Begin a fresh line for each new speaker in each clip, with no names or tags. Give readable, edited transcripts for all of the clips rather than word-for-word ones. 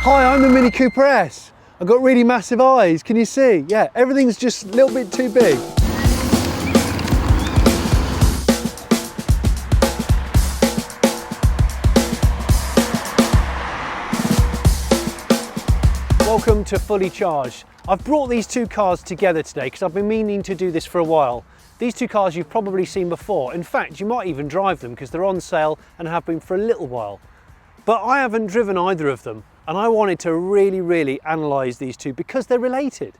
Hi, I'm the Mini Cooper S. I've got really massive eyes, can you see? Yeah, everything's just a little bit too big. Welcome to Fully Charged. I've brought these two cars together today because I've been meaning to do this for a while. These two cars you've probably seen before. In fact, you might even drive them because they're on sale and have been for a little while. But I haven't driven either of them, and I wanted to really analyse these two because they're related.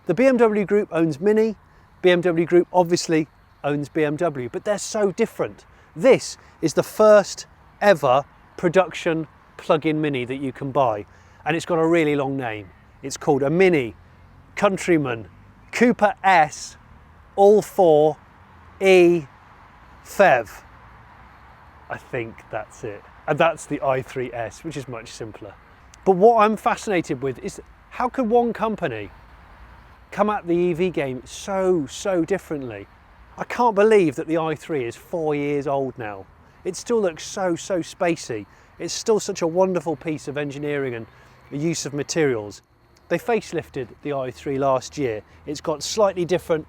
The BMW Group owns Mini, BMW Group obviously owns BMW, but they're so different. This is the first ever production plug-in Mini that you can buy, and it's got a really long name. It's called a Mini Countryman Cooper S All 4 PHEV. I think that's it. And that's the i3s, which is much simpler. But what I'm fascinated with is how could one company come at the EV game so differently? I can't believe that the i3 is 4 years old now. It still looks so spacey. It's still such a wonderful piece of engineering and the use of materials. They facelifted the i3 last year. It's got slightly different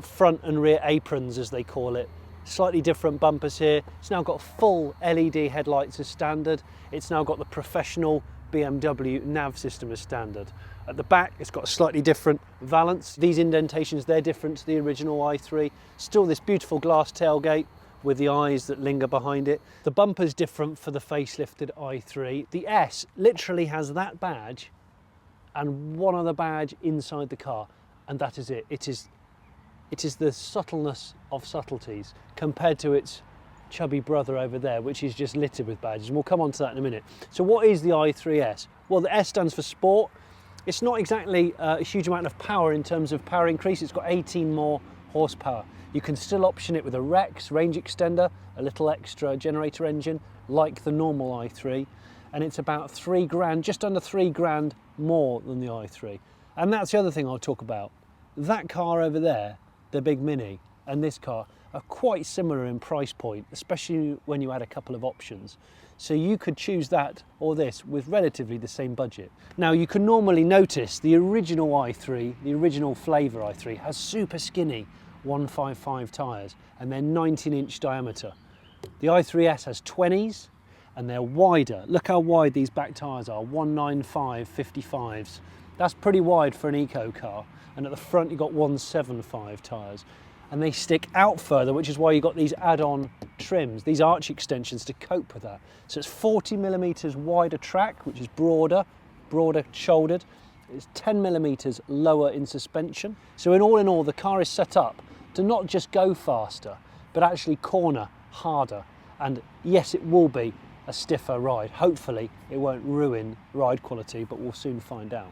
front and rear aprons, as they call it. Slightly different bumpers here. It's now got full LED headlights as standard. It's now got the professional BMW nav system as standard. At the back, it's got a slightly different valance. These indentations, they're different to the original i3. Still this beautiful glass tailgate with the eyes that linger behind it. The bumper's different for the facelifted i3. The S literally has that badge and one other badge inside the car, and that is it. It is the subtleness of subtleties compared to its chubby brother over there, which is just littered with badges, and we'll come on to that in a minute. So what is the i3s? Well, the S stands for Sport. It's not exactly a huge amount of power in terms of power increase. It's got 18 more horsepower. You can still option it with a Rex range extender, a little extra generator engine, like the normal i3, and it's about 3 grand, just under 3 grand more than the i3. And that's the other thing I'll talk about. That car over there, the big Mini, and this car are quite similar in price point, especially when you add a couple of options. So you could choose that or this with relatively the same budget. Now you can normally notice the original i3, the original flavour i3, has super skinny 155 tyres and they're 19-inch diameter. The i3s has 20s and they're wider. Look how wide these back tyres are, 195 55s. That's pretty wide for an eco car. And at the front you've got 175 tyres. And they stick out further, which is why you've got these add-on trims, these arch extensions to cope with that. So it's 40 millimetres wider track, which is broader shouldered. It's 10 millimetres lower in suspension. So in all, the car is set up to not just go faster, but actually corner harder. And yes, it will be a stiffer ride. Hopefully it won't ruin ride quality, but we'll soon find out.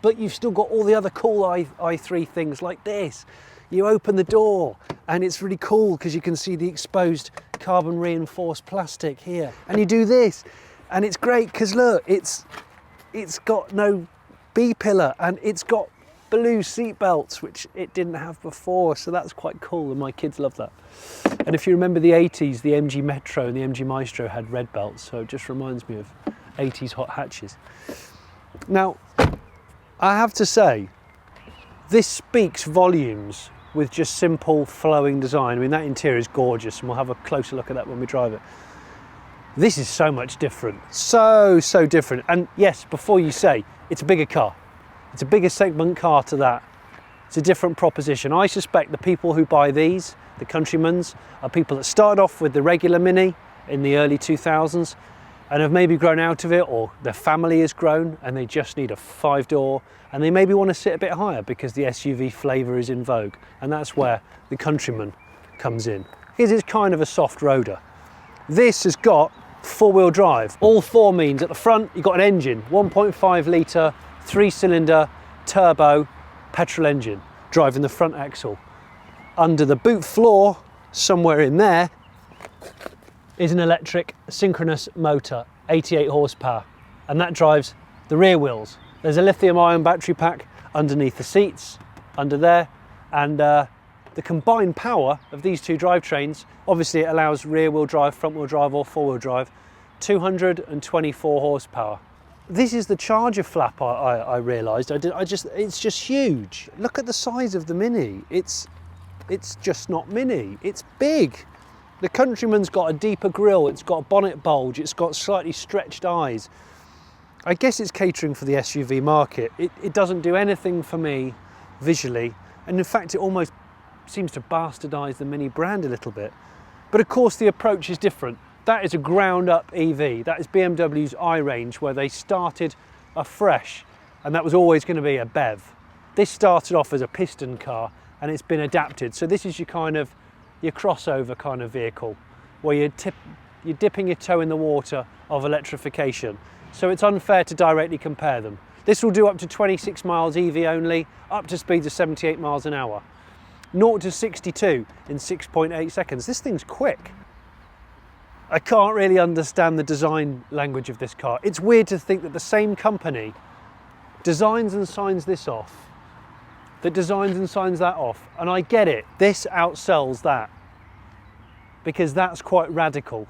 But you've still got all the other cool i3 things like this. You open the door and it's really cool because you can see the exposed carbon reinforced plastic here. And you do this and it's great because look, it's got no B-pillar and it's got blue seat belts, which it didn't have before. So that's quite cool and my kids love that. And if you remember the 80s, the MG Metro and the MG Maestro had red belts. So it just reminds me of 80s hot hatches. Now, I have to say, this speaks volumes with just simple flowing design. I mean, that interior is gorgeous and we'll have a closer look at that when we drive it. This is so much different, so different. And yes, before you say, it's a bigger car. It's a bigger segment car to that. It's a different proposition. I suspect the people who buy these, the Countrymans, are people that started off with the regular Mini in the early 2000s and have maybe grown out of it, or their family has grown and they just need a 5-door and they maybe want to sit a bit higher because the SUV flavour is in vogue, and that's where the Countryman comes in. Because it's kind of a soft roader. This has got 4-wheel drive. All 4 means at the front you've got an engine, 1.5 litre, 3-cylinder, turbo, petrol engine, driving the front axle. Under the boot floor, somewhere in there, is an electric synchronous motor, 88 horsepower, and that drives the rear wheels. There's a lithium-ion battery pack underneath the seats, under there, and the combined power of these two drivetrains, obviously it allows rear-wheel drive, front-wheel drive or 4-wheel drive, 224 horsepower. This is the charger flap. I realised. It's just huge. Look at the size of the Mini. It's just not Mini. It's big. The Countryman's got a deeper grille. It's got a bonnet bulge. It's got slightly stretched eyes. I guess it's catering for the SUV market. It doesn't do anything for me visually, and in fact, it almost seems to bastardise the Mini brand a little bit. But of course, the approach is different. That is a ground-up EV. That is BMW's i-range, where they started afresh, and that was always going to be a BEV. This started off as a piston car, and it's been adapted. So this is your crossover kind of vehicle, where you're dipping your toe in the water of electrification. So it's unfair to directly compare them. This will do up to 26 miles EV only, up to speeds of 78 miles an hour. 0 to 62 in 6.8 seconds. This thing's quick. I can't really understand the design language of this car. It's weird to think that the same company designs and signs this off, that designs and signs that off, and I get it. This outsells that, because that's quite radical.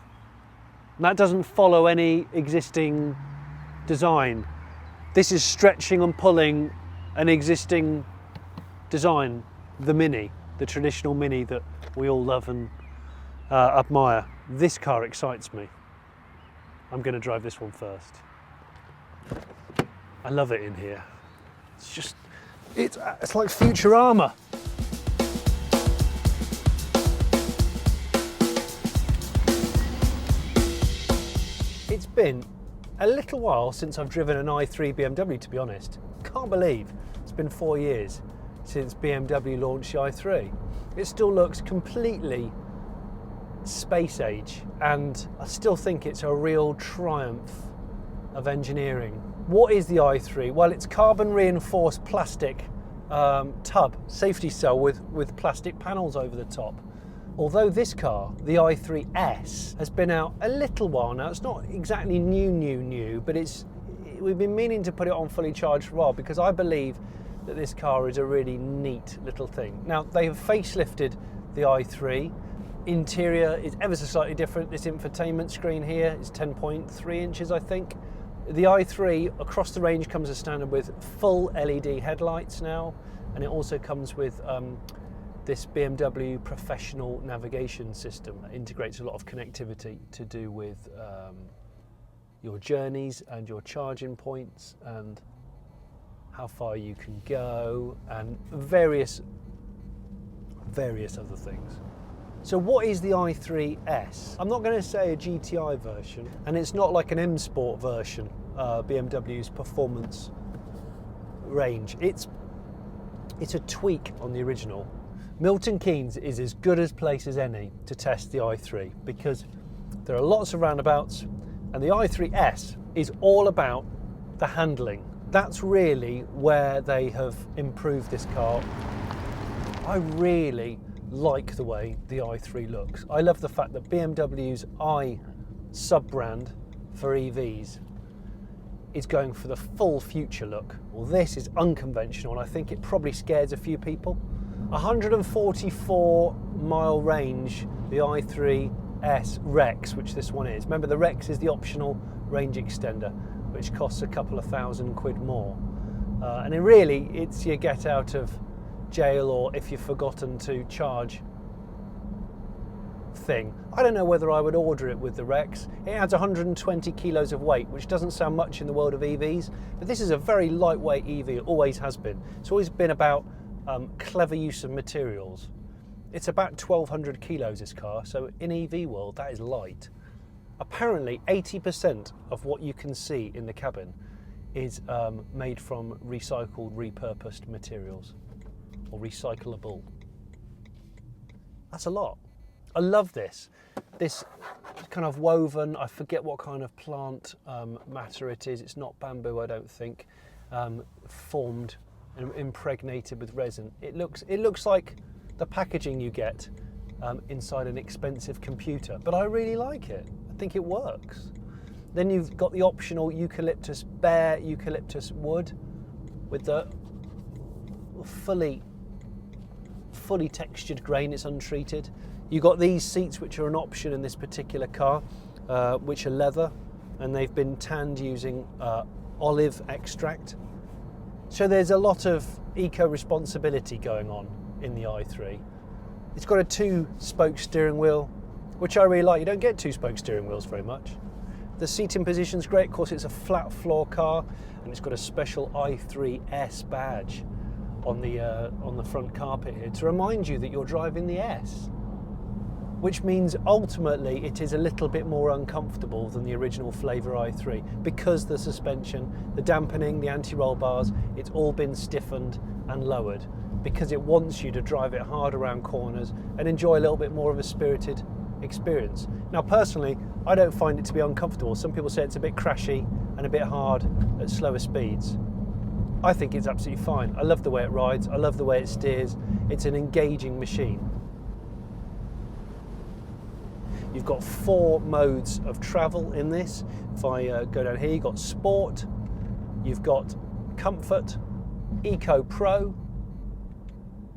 That doesn't follow any existing design. This is stretching and pulling an existing design, the Mini, the traditional Mini that we all love and admire. This car excites me. I'm going to drive this one first. I love it in here. It's like Futurama. It's been a little while since I've driven an i3 BMW, to be honest. Can't believe it's been 4 years since BMW launched the i3. It still looks completely space age, and I still think it's a real triumph of engineering. What is the i3? Well, it's carbon reinforced plastic tub, safety cell with plastic panels over the top. Although this car, the i3s, has been out a little while now. It's not exactly new, but we've been meaning to put it on fully charged for a while, because I believe that this car is a really neat little thing. Now, they have facelifted the i3. Interior is ever so slightly different. This infotainment screen here is 10.3 inches, I think. The i3 across the range comes as standard with full LED headlights now, and it also comes with this BMW professional navigation system that integrates a lot of connectivity to do with your journeys and your charging points and how far you can go and various other things. So what is the i3s? I'm not going to say a GTI version, and it's not like an M Sport version, BMW's performance range. It's a tweak on the original. Milton Keynes is as good a place as any to test the i3, because there are lots of roundabouts, and the i3s is all about the handling. That's really where they have improved this car. I really like the way the i3 looks. I love the fact that BMW's i sub-brand for EVs is going for the full future look. Well, this is unconventional, and I think it probably scares a few people. 144 mile range, the i3s Rex, which this one is. Remember, the Rex is the optional range extender, which costs a couple of £1,000 more. And it's your get out of jail, or if you've forgotten to charge thing. I don't know whether I would order it with the Rex. It adds 120 kilos of weight, which doesn't sound much in the world of EVs, but this is a very lightweight EV. It always has been. It's always been about clever use of materials. It's about 1,200 kilos, this car, so in EV world that is light. Apparently 80% of what you can see in the cabin is made from recycled, repurposed materials, or recyclable. That's a lot. I love this kind of woven, I forget what kind of plant matter it is. It's not bamboo, I don't think. Formed and impregnated with resin. It looks like the packaging you get inside an expensive computer, but I really like it. I think it works. Then you've got the optional bare eucalyptus wood with the fully textured grain. It's untreated. You got these seats, which are an option in this particular car, which are leather, and they've been tanned using olive extract. So there's a lot of eco-responsibility going on in the i3. It's got a 2-spoke steering wheel, which I really like. You don't get 2-spoke steering wheels very much. The seating position's great. Of course, it's a flat floor car, and it's got a special i3s badge on the front carpet here to remind you that you're driving the S, which means ultimately it is a little bit more uncomfortable than the original flavour i3 because the suspension, the dampening, the anti-roll bars, it's all been stiffened and lowered because it wants you to drive it hard around corners and enjoy a little bit more of a spirited experience. Now personally, I don't find it to be uncomfortable. Some people say it's a bit crashy and a bit hard at slower speeds. I think it's absolutely fine. I love the way it rides, I love the way it steers. It's an engaging machine. You've got 4 modes of travel in this. If I go down here, you've got Sport, you've got Comfort, Eco Pro,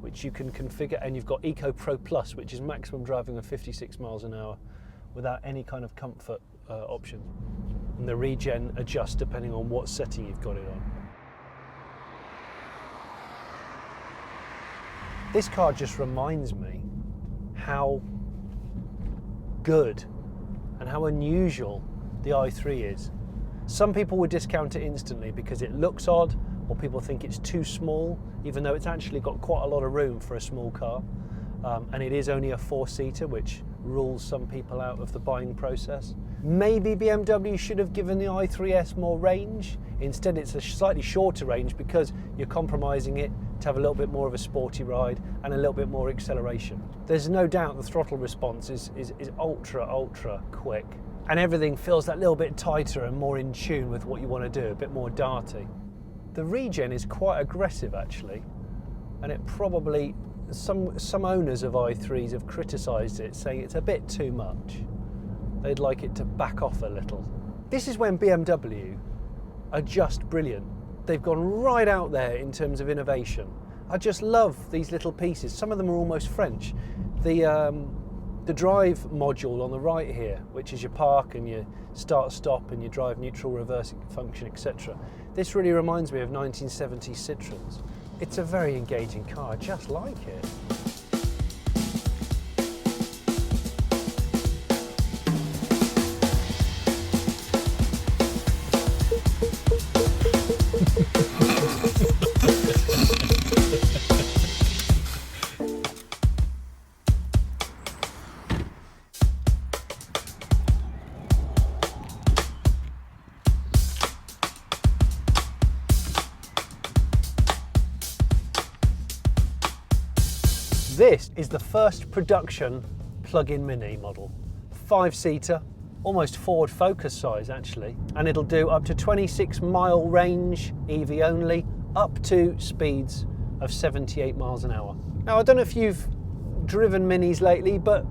which you can configure, and you've got Eco Pro Plus, which is maximum driving of 56 miles an hour without any kind of comfort option. And the regen adjusts depending on what setting you've got it on. This car just reminds me how good and how unusual the i3 is. Some people would discount it instantly because it looks odd, or people think it's too small, even though it's actually got quite a lot of room for a small car. And it is only a 4-seater, which rules some people out of the buying process. Maybe BMW should have given the i3s more range. Instead, it's a slightly shorter range because you're compromising it to have a little bit more of a sporty ride and a little bit more acceleration. There's no doubt the throttle response is ultra quick, and everything feels that little bit tighter and more in tune with what you want to do, a bit more darty. The regen is quite aggressive actually, and it probably, some owners of i3s have criticised it, saying it's a bit too much. They'd like it to back off a little. This is when BMW are just brilliant. They've gone right out there in terms of innovation. I just love these little pieces. Some of them are almost French. The drive module on the right here, which is your park and your start stop and your drive neutral reverse function, etc. This really reminds me of 1970s Citroens. It's a very engaging car, I just like it. This is the first production plug-in Mini model. 5-seater, almost Ford Focus size actually, and it'll do up to 26-mile range, EV only, up to speeds of 78 miles an hour. Now I don't know if you've driven Minis lately, but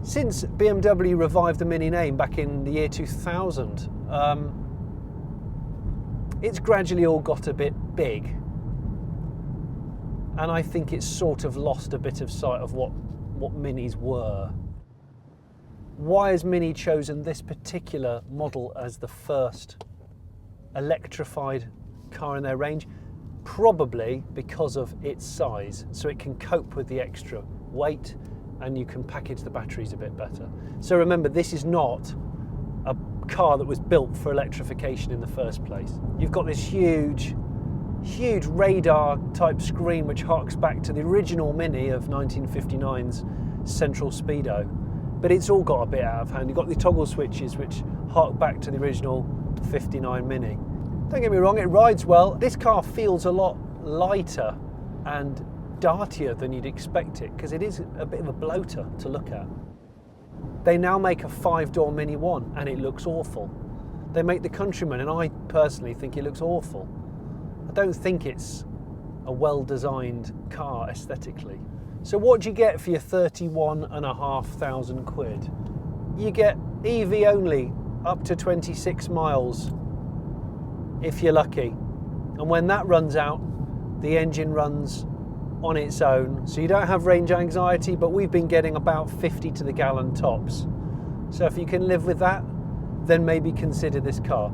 since BMW revived the Mini name back in the year 2000, it's gradually all got a bit big. And I think it's sort of lost a bit of sight of what Minis were. Why has Mini chosen this particular model as the first electrified car in their range? Probably because of its size, so it can cope with the extra weight and you can package the batteries a bit better. So remember, this is not a car that was built for electrification in the first place. You've got this huge radar type screen which harks back to the original Mini of 1959's central speedo, but it's all got a bit out of hand. You've got the toggle switches which hark back to the original 59 Mini. Don't get me wrong, it rides well. This car feels a lot lighter and dartier than you'd expect it because it is a bit of a bloater to look at. They now make a 5-door Mini 1 and it looks awful. They make the Countryman and I personally think it looks awful. I don't think it's a well-designed car aesthetically. So what do you get for your 31,500 quid? You get EV only up to 26 miles if you're lucky. And when that runs out, the engine runs on its own. So you don't have range anxiety, but we've been getting about 50 to the gallon tops. So if you can live with that, then maybe consider this car.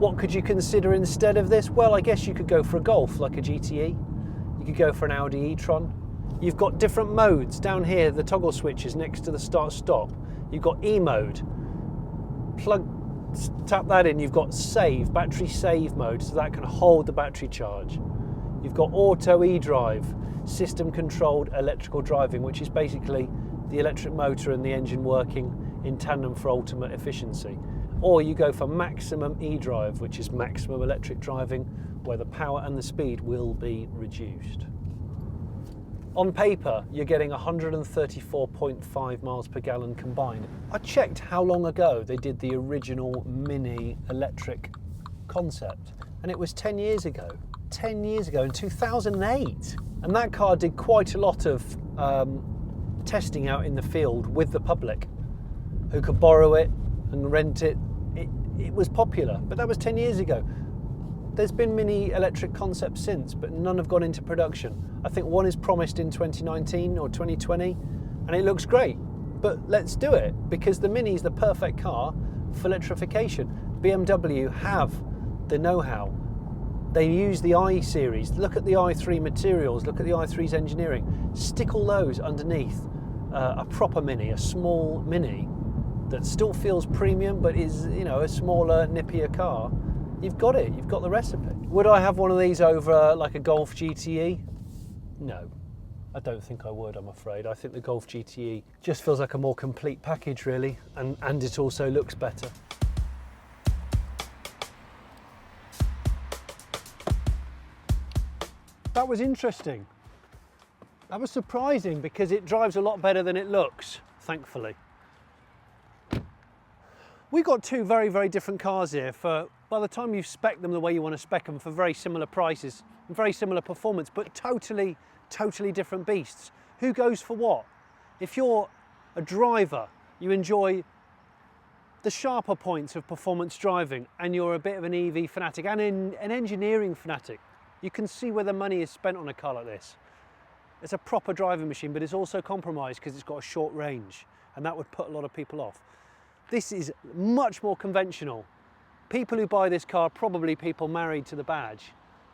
What could you consider instead of this? Well, I guess you could go for a Golf, like a GTE. You could go for an Audi e-tron. You've got different modes. Down here, the toggle switches next to the start-stop. You've got E-mode. Tap that in, you've got save, battery save mode, so that can hold the battery charge. You've got auto e-drive, system controlled electrical driving, which is basically the electric motor and the engine working in tandem for ultimate efficiency. Or you go for maximum e-drive, which is maximum electric driving, where the power and the speed will be reduced. On paper, you're getting 134.5 miles per gallon combined. I checked how long ago they did the original Mini electric concept, and it was 10 years ago. 10 years ago, in 2008. And that car did quite a lot of testing out in the field with the public, who could borrow it and rent it. It was popular, but that was 10 years ago. There's been Mini electric concepts since, but none have gone into production. I think one is promised in 2019 or 2020, and it looks great. But let's do it, because the Mini is the perfect car for electrification. BMW have the know-how. They use the i-series. Look at the i3 materials, look at the i3s engineering. Stick all those underneath a proper Mini, a small Mini that still feels premium, but is, you know, a smaller, nippier car. You've got it, you've got the recipe. Would I have one of these over like a Golf GTE? No, I don't think I would, I'm afraid. I think the Golf GTE just feels like a more complete package, really, and it also looks better. That was interesting. That was surprising, because it drives a lot better than it looks, thankfully. We've got two very, very different cars here for, by the time you spec them the way you want to spec them, for very similar prices and very similar performance, but totally different beasts. Who goes for what? If you're a driver, you enjoy the sharper points of performance driving, and you're a bit of an EV fanatic and an engineering fanatic, you can see where the money is spent on a car like this. It's a proper driving machine, but it's also compromised because it's got a short range, and that would put a lot of people off. This is much more conventional. People who buy this car are probably people married to the badge.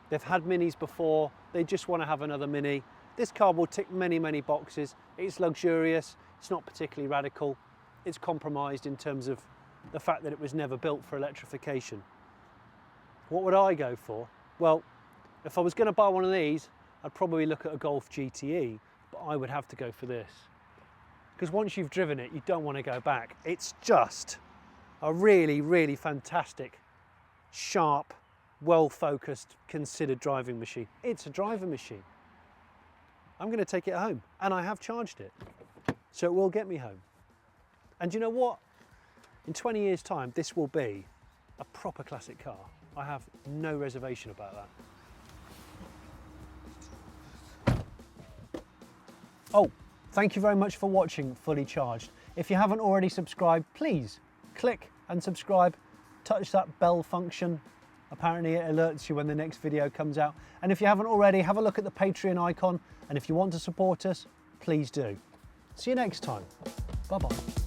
They've had Minis before, they just want to have another Mini. This car will tick many, many boxes. It's luxurious, it's not particularly radical. It's compromised in terms of the fact that it was never built for electrification. What would I go for? Well, if I was going to buy one of these, I'd probably look at a Golf GTE, but I would have to go for this. Because once you've driven it, you don't want to go back. It's just a really, really fantastic, sharp, well-focused, considered driving machine. It's a driving machine. I'm going to take it home, and I have charged it, so it will get me home. And you know what? In 20 years' time, this will be a proper classic car. I have no reservation about that. Oh, thank you very much for watching Fully Charged. If you haven't already subscribed, please click and subscribe. Touch that bell function. Apparently it alerts you when the next video comes out. And if you haven't already, have a look at the Patreon icon. And if you want to support us, please do. See you next time. Bye-bye.